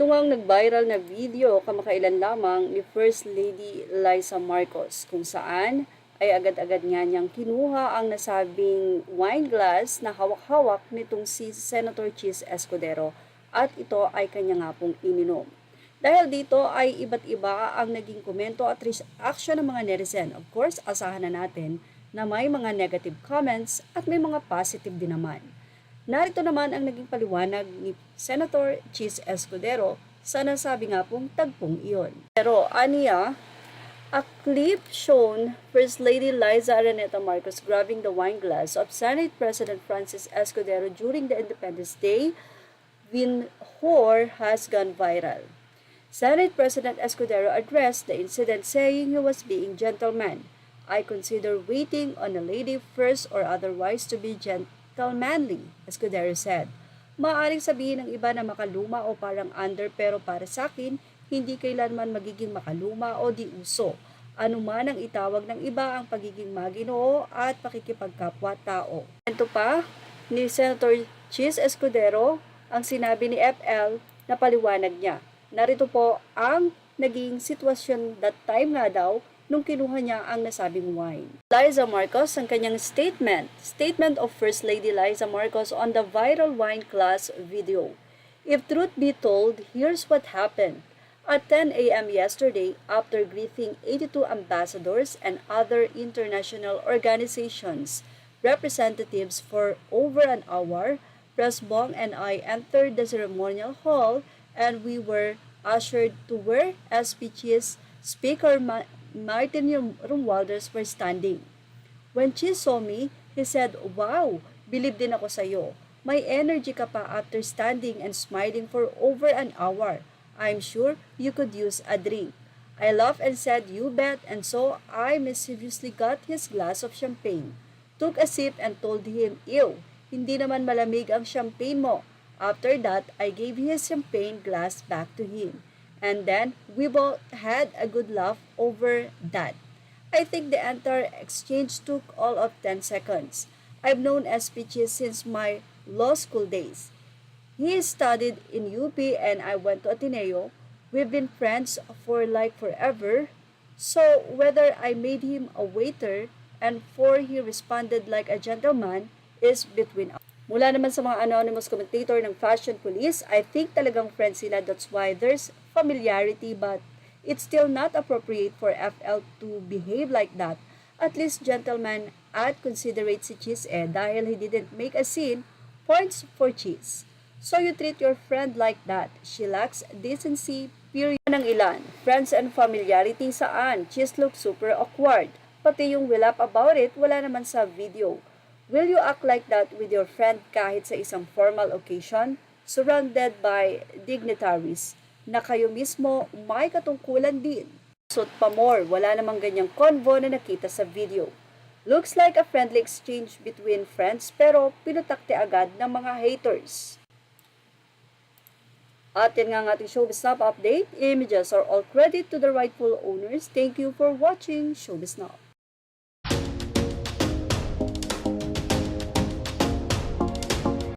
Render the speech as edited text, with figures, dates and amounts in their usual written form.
Ito nga ang nag-viral na video kamakailan lamang ni First Lady Liza Marcos kung saan ay agad-agad nga niyang kinuha ang nasabing wine glass na hawak-hawak nitong si Senator Chis Escudero at ito ay kanya nga pong ininom. Dahil dito ay iba't iba ang naging komento at reaction ng mga netizen. Of course, asahan na natin na may mga negative comments at may mga positive din naman. Narito naman ang naging paliwanag ni Senator Chis Escudero sa nasabi nga pong tagpong iyon. Pero aniya, a clip shown First Lady Liza Araneta Marcos grabbing the wine glass of Senate President Francis Escudero during the Independence Day Vinhor has gone viral. Senate President Escudero addressed the incident saying he was being gentleman. I consider waiting on a lady first or otherwise to be gentlemanly, Escudero said. Maaring sabihin ng iba na makaluma o parang under pero para sa akin, hindi kailanman magiging makaluma o di uso. Ano man ang itawag ng iba ang pagiging maginoo at pakikipagkapwa-tao. Ito pa ni Senator Chis Escudero ang sinabi ni FL na paliwanag niya. Narito po ang naging sitwasyon that time nga daw nung kinuha niya ang nasabing wine. Liza Marcos, ang kanyang statement of First Lady Liza Marcos on the viral wine glass video. If truth be told, here's what happened. At 10 a.m. yesterday, after greeting 82 ambassadors and other international organizations, representatives for over an hour, Pres Bong and I entered the ceremonial hall and we were ushered to where SPC's Speaker Martin Romualdez were standing. When Chis saw me, he said, "Wow, bilib din ako sa'yo. May energy ka pa after standing and smiling for over an hour. I'm sure you could use a drink." I laughed and said, "You bet," and so I mischievously got his glass of champagne. Took a sip and told him, "Ew, hindi naman malamig ang champagne mo." After that, I gave his champagne glass back to him. And then, we both had a good laugh over that. I think the entire exchange took all of 10 seconds. I've known SPG since my law school days. He studied in UP and I went to Ateneo. We've been friends for like forever. So, whether I made him a waiter and for he responded like a gentleman is between us. Mula naman sa mga anonymous commentator ng Fashion Police, I think talagang friends sila, that's why there's familiarity, but it's still not appropriate for FL to behave like that. At least gentleman at considerate si Chis dahil he didn't make a scene, points for Chis. So you treat your friend like that. She lacks decency, period. Ng ilan, friends and familiarity saan? Chis looks super awkward. Pati yung we laugh about it, wala naman sa video. Will you act like that with your friend kahit sa isang formal occasion, surrounded by dignitaries, na kayo mismo may katungkulan din? So pa more, wala namang ganyang convo na nakita sa video. Looks like a friendly exchange between friends pero pinutakte agad ng mga haters. At yan nga ang ating Showbiz Now update. Images are all credit to the rightful owners. Thank you for watching Showbiz Now.